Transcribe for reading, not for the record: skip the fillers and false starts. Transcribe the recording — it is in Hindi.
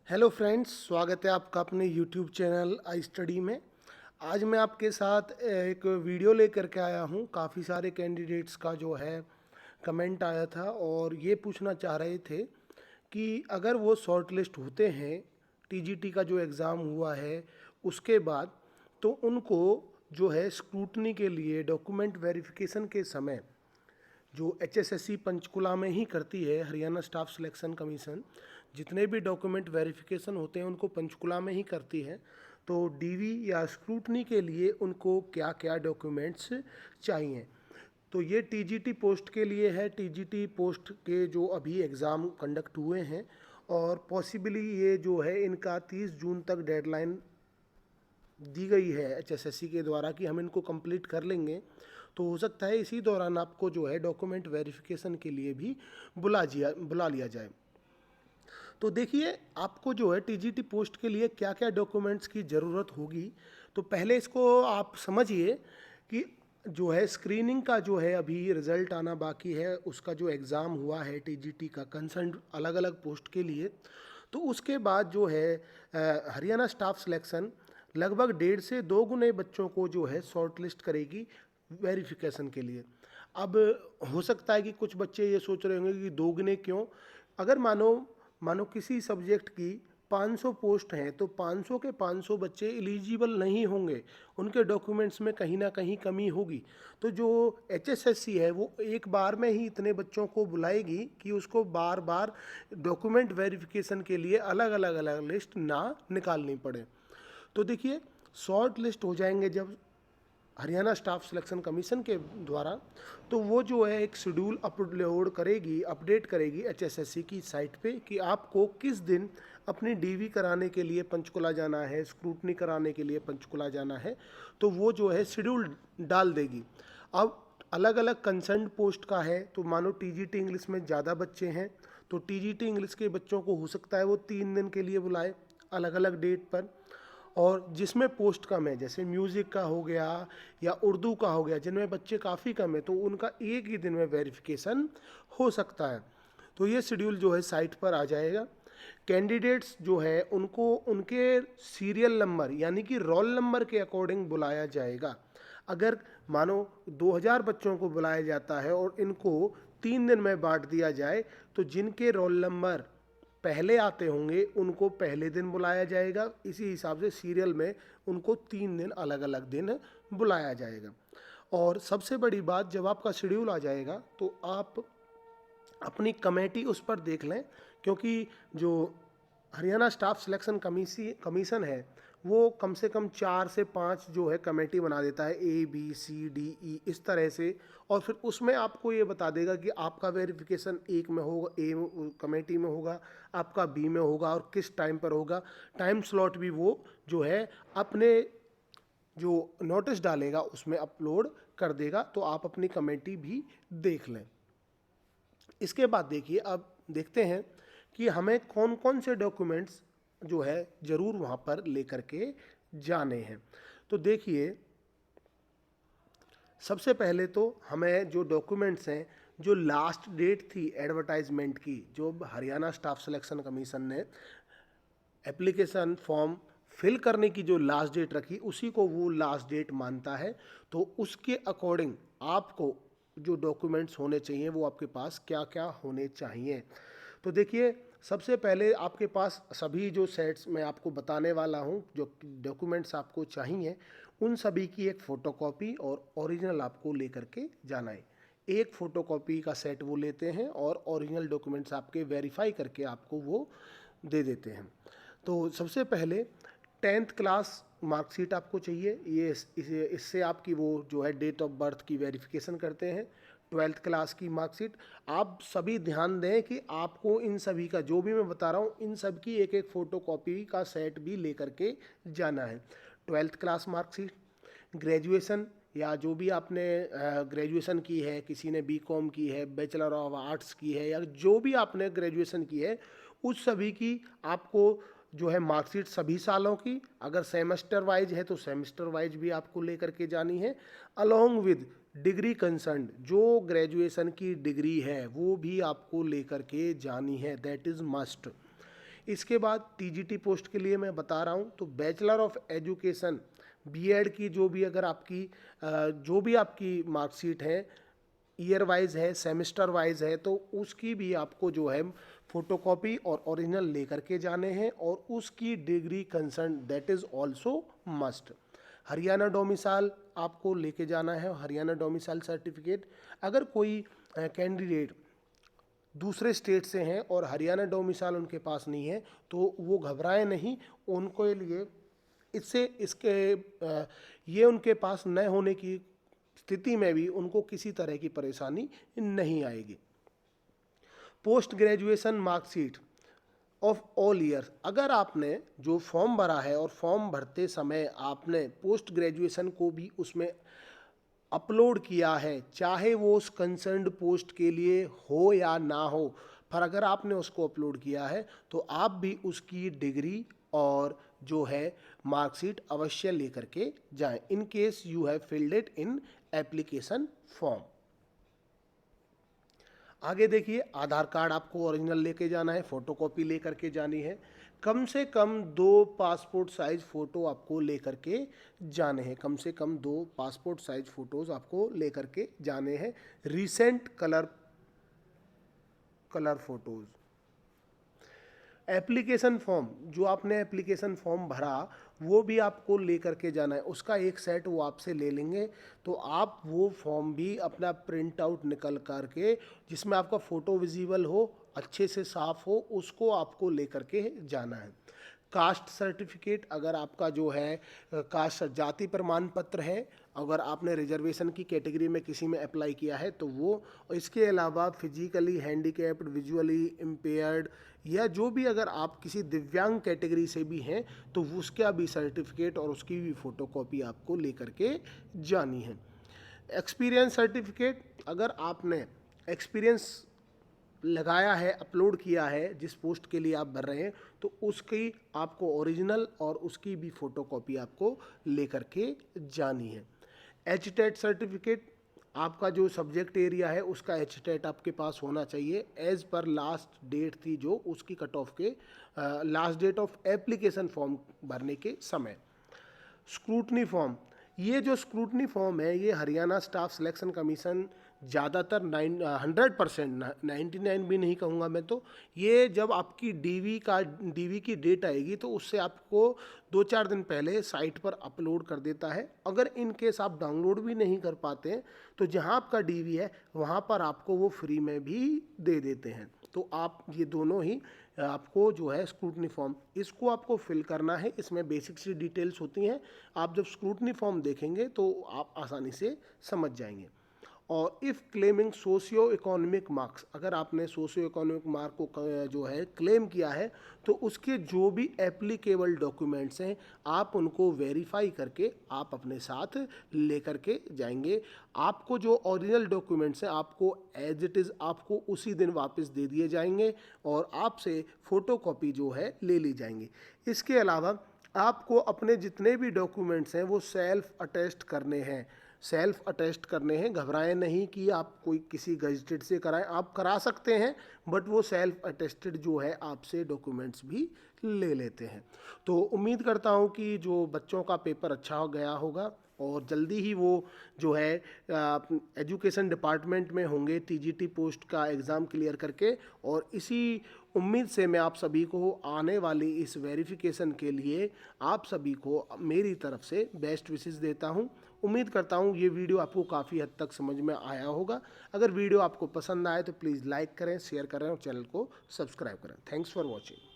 हेलो फ्रेंड्स, स्वागत है आपका अपने यूट्यूब चैनल आई स्टडी में। आज मैं आपके साथ एक वीडियो लेकर के आया हूँ। काफ़ी सारे कैंडिडेट्स का जो है कमेंट आया था और ये पूछना चाह रहे थे कि अगर वो शॉर्ट लिस्ट होते हैं, टीजीटी का जो एग्ज़ाम हुआ है उसके बाद, तो उनको जो है स्क्रूटनी के लिए डॉक्यूमेंट वेरिफिकेशन के समय जो एचएसएससी पंचकुला में ही करती है, हरियाणा स्टाफ सिलेक्शन कमीशन, जितने भी डॉक्यूमेंट वेरिफिकेशन होते हैं उनको पंचकुला में ही करती है। तो डीवी या स्क्रूटनी के लिए उनको क्या क्या डॉक्यूमेंट्स चाहिए, तो ये टीजीटी पोस्ट के लिए है। टीजीटी पोस्ट के जो अभी एग्ज़ाम कंडक्ट हुए हैं और पॉसिबली ये जो है इनका 30 जून तक डेडलाइन दी गई है एचएसएससी के द्वारा कि हम इनको कंप्लीट कर लेंगे। तो हो सकता है इसी दौरान आपको जो है डॉक्यूमेंट वेरिफिकेशन के लिए भी बुला लिया जाए। तो देखिए, आपको जो है टीजीटी पोस्ट के लिए क्या क्या डॉक्यूमेंट्स की ज़रूरत होगी। तो पहले इसको आप समझिए कि जो है स्क्रीनिंग का जो है अभी रिज़ल्ट आना बाकी है, उसका जो एग्ज़ाम हुआ है टीजीटी का कंसर्न अलग अलग पोस्ट के लिए। तो उसके बाद जो है हरियाणा स्टाफ सिलेक्शन लगभग 1.5 से 2 गुने बच्चों को जो है शॉर्ट लिस्ट करेगी वेरिफिकेशन के लिए। अब हो सकता है कि कुछ बच्चे ये सोच रहे होंगे कि 2 गुने क्यों। अगर मानो मानो किसी सब्जेक्ट की 500 पोस्ट हैं, तो 500 के 500 बच्चे एलिजिबल नहीं होंगे, उनके डॉक्यूमेंट्स में कहीं ना कहीं कमी होगी। तो जो एचएसएससी है वो एक बार में ही इतने बच्चों को बुलाएगी कि उसको बार बार डॉक्यूमेंट वेरिफिकेशन के लिए अलग अलग लिस्ट ना निकालनी पड़े। तो देखिए, शॉर्ट लिस्ट हो जाएंगे जब हरियाणा स्टाफ सिलेक्शन कमीशन के द्वारा, तो वो जो है एक शेड्यूल अपलोड करेगी, अपडेट करेगी एचएसएससी की साइट पे कि आपको किस दिन अपनी डीवी कराने के लिए पंचकुला जाना है, स्क्रूटनी कराने के लिए पंचकुला जाना है। तो वो जो है शेड्यूल डाल देगी। अब अलग अलग कंसर्न पोस्ट का है, तो मानो टीजीटी इंग्लिश में ज़्यादा बच्चे हैं, तो टीजीटी इंग्लिश के बच्चों को हो सकता है वो 3 दिन के लिए बुलाए अलग अलग डेट पर। और जिसमें पोस्ट कम है, जैसे म्यूज़िक का हो गया या उर्दू का हो गया, जिनमें बच्चे काफ़ी कम है, तो उनका एक ही दिन में वेरिफिकेशन हो सकता है। तो ये शेड्यूल जो है साइट पर आ जाएगा। कैंडिडेट्स जो है उनको उनके सीरियल नंबर यानी कि रोल नंबर के अकॉर्डिंग बुलाया जाएगा। अगर मानो 2000 बच्चों को बुलाया जाता है और इनको 3 दिन में बांट दिया जाए, तो जिनके रोल नंबर पहले आते होंगे उनको पहले दिन बुलाया जाएगा। इसी हिसाब से सीरियल में उनको 3 दिन अलग अलग दिन बुलाया जाएगा। और सबसे बड़ी बात, जब आपका शेड्यूल आ जाएगा तो आप अपनी कमेटी उस पर देख लें, क्योंकि जो हरियाणा स्टाफ सिलेक्शन कमीशन है वो कम से कम 4 से 5 जो है कमेटी बना देता है, ABCDE इस तरह से। और फिर उसमें आपको ये बता देगा कि आपका वेरिफिकेशन एक में होगा, ए कमेटी में होगा, आपका बी में होगा और किस टाइम पर होगा। टाइम स्लॉट भी वो जो है अपने जो नोटिस डालेगा उसमें अपलोड कर देगा, तो आप अपनी कमेटी भी देख लें। इसके बाद देखिए, अब देखते हैं कि हमें कौन कौन से डॉक्यूमेंट्स जो है ज़रूर वहाँ पर लेकर के जाने हैं। तो देखिए, सबसे पहले तो हमें जो डॉक्यूमेंट्स हैं, जो लास्ट डेट थी एडवर्टाइजमेंट की, जो हरियाणा स्टाफ सिलेक्शन कमीशन ने एप्लीकेशन फॉर्म फिल करने की जो लास्ट डेट रखी, उसी को वो लास्ट डेट मानता है। तो उसके अकॉर्डिंग आपको जो डॉक्यूमेंट्स होने चाहिए वो आपके पास क्या क्या होने चाहिए। तो देखिए, सबसे पहले आपके पास सभी जो सेट्स मैं आपको बताने वाला हूँ, जो डॉक्यूमेंट्स आपको चाहिए, उन सभी की एक फ़ोटोकॉपी और ओरिजिनल आपको लेकर के जाना है। एक फ़ोटोकॉपी का सेट वो लेते हैं और ओरिजिनल डॉक्यूमेंट्स आपके वेरीफाई करके आपको वो दे देते हैं। तो सबसे पहले 10th क्लास मार्कशीट आपको चाहिए। ये इससे आपकी वो जो है डेट ऑफ बर्थ की वेरिफिकेशन करते हैं। 12th क्लास की मार्कशीट। आप सभी ध्यान दें कि आपको इन सभी का, जो भी मैं बता रहा हूँ, इन सब की एक एक फ़ोटोकॉपी का सेट भी लेकर के जाना है। 12th क्लास मार्कशीट, ग्रेजुएशन या जो भी आपने ग्रेजुएशन की है, किसी ने बीकॉम की है, बैचलर ऑफ आर्ट्स की है, या जो भी आपने ग्रेजुएशन की है, उस सभी की आपको जो है मार्कशीट सभी सालों की, अगर सेमेस्टर वाइज है तो सेमेस्टर वाइज भी आपको लेकर के जानी है। अलोंग विद डिग्री कंसर्न, जो ग्रेजुएशन की डिग्री है वो भी आपको लेकर के जानी है, दैट इज़ मस्ट। इसके बाद टीजीटी पोस्ट के लिए मैं बता रहा हूँ, तो बैचलर ऑफ एजुकेशन बीएड की जो भी अगर आपकी मार्कशीट है, ईयर वाइज है, सेमेस्टर वाइज है, तो उसकी भी आपको जो है फोटोकॉपी और ओरिजिनल लेकर के जाने हैं, और उसकी degree concern that is also must. Haryana domicile आपको लेके जाना है, हरियाणा डोमिसाइल सर्टिफिकेट। अगर कोई कैंडिडेट दूसरे स्टेट से हैं और हरियाणा डोमिसाइल उनके पास नहीं है, तो वो घबराएं नहीं, उनके लिए ये उनके पास न होने की स्थिति में भी उनको किसी तरह की परेशानी नहीं आएगी। Post graduation marksheet of all year, अगर आपने जो फॉर्म भरा है और फॉर्म भरते समय आपने पोस्ट ग्रेजुएशन को भी उसमें अपलोड किया है, चाहे वो उस कंसर्न्ड पोस्ट के लिए हो या ना हो, पर अगर आपने उसको अपलोड किया है तो आप भी उसकी डिग्री और जो है मार्कशीट अवश्य लेकर के जाएं, in case you have filled it in application form. आगे देखिए, आधार कार्ड आपको ओरिजिनल लेके जाना है, फोटोकॉपी लेकर के जानी है, कम से कम 2 पासपोर्ट साइज फ़ोटो आपको लेकर के जाने हैं, कम से कम 2 पासपोर्ट साइज फ़ोटोज़ आपको लेकर के जाने हैं, recent colour photos. Application form, जो आपने एप्लीकेशन फॉर्म भरा वो भी आपको लेकर के जाना है, उसका एक सेट वो आपसे ले लेंगे, तो आप वो फॉर्म भी अपना प्रिंट आउट निकल कर के, जिसमें आपका फ़ोटो विजिबल हो, अच्छे से साफ़ हो, उसको आपको लेकर के जाना है। कास्ट सर्टिफिकेट, अगर आपका जो है कास्ट जाति प्रमाण पत्र है, अगर आपने रिजर्वेशन की कैटेगरी में किसी में अप्लाई किया है तो वो, और इसके अलावा फिजिकली हैंडीकैप्ड, विजुअली इम्पेयर्ड, या जो भी अगर आप किसी दिव्यांग कैटेगरी से भी हैं तो उसका भी सर्टिफिकेट और उसकी भी फ़ोटोकॉपी आपको लेकर के जानी है। एक्सपीरियंस सर्टिफिकेट, अगर आपने एक्सपीरियंस लगाया है, अपलोड किया है जिस पोस्ट के लिए आप भर रहे हैं, तो उसकी आपको ओरिजिनल और उसकी भी फ़ोटोकॉपी आपको लेकर के जानी है। एचटेट सर्टिफिकेट, आपका जो सब्जेक्ट एरिया है उसका एचटेट आपके पास होना चाहिए, एज़ पर लास्ट डेट थी जो उसकी कट ऑफ के last date of application form भरने के समय। स्क्रूटनी फॉर्म, ये जो स्क्रूटनी फॉर्म है ये हरियाणा स्टाफ सिलेक्शन कमीशन ज़्यादातर 100%, 99 भी नहीं कहूँगा मैं, तो ये जब आपकी डीवी की डेट आएगी तो उससे आपको 2-4 दिन पहले साइट पर अपलोड कर देता है। अगर इन केस आप डाउनलोड भी नहीं कर पाते हैं तो जहाँ आपका डीवी है वहाँ पर आपको वो फ्री में भी दे देते हैं। तो आप ये दोनों ही आपको जो है स्क्रूटनी फॉर्म, इसको आपको फिल करना है, इसमें बेसिक सी डिटेल्स होती हैं, आप जब स्क्रूटनी फॉर्म देखेंगे तो आप आसानी से समझ जाएंगे। और if claiming socio economic marks, अगर आपने सोशियो इकोनॉमिक मार्क को जो है क्लेम किया है तो उसके जो भी एप्लीकेबल डॉक्यूमेंट्स हैं आप उनको वेरीफाई करके आप अपने साथ लेकर के जाएंगे। आपको जो ओरिजिनल डॉक्यूमेंट्स हैं आपको एज इट इज़ आपको उसी दिन वापस दे दिए जाएंगे और आपसे फ़ोटोकॉपी जो है ले ली जाएंगी। इसके अलावा आपको अपने जितने भी डॉक्यूमेंट्स हैं वो सेल्फ अटेस्ट करने हैं। घबराएं नहीं कि आप कोई किसी गजटेड से कराएं, आप करा सकते हैं, बट वो सेल्फ अटेस्टेड जो है आपसे डॉक्यूमेंट्स भी ले लेते हैं। तो उम्मीद करता हूं कि जो बच्चों का पेपर अच्छा हो गया होगा और जल्दी ही वो जो है एजुकेशन डिपार्टमेंट में होंगे टीजीटी पोस्ट का एग्ज़ाम क्लियर करके, और इसी उम्मीद से मैं आप सभी को आने वाली इस वेरिफिकेशन के लिए आप सभी को मेरी तरफ से बेस्ट विशेस देता हूं। उम्मीद करता हूं ये वीडियो आपको काफ़ी हद तक समझ में आया होगा। अगर वीडियो आपको पसंद आए तो प्लीज़ लाइक करें, शेयर करें और चैनल को सब्सक्राइब करें। Thanks for watching.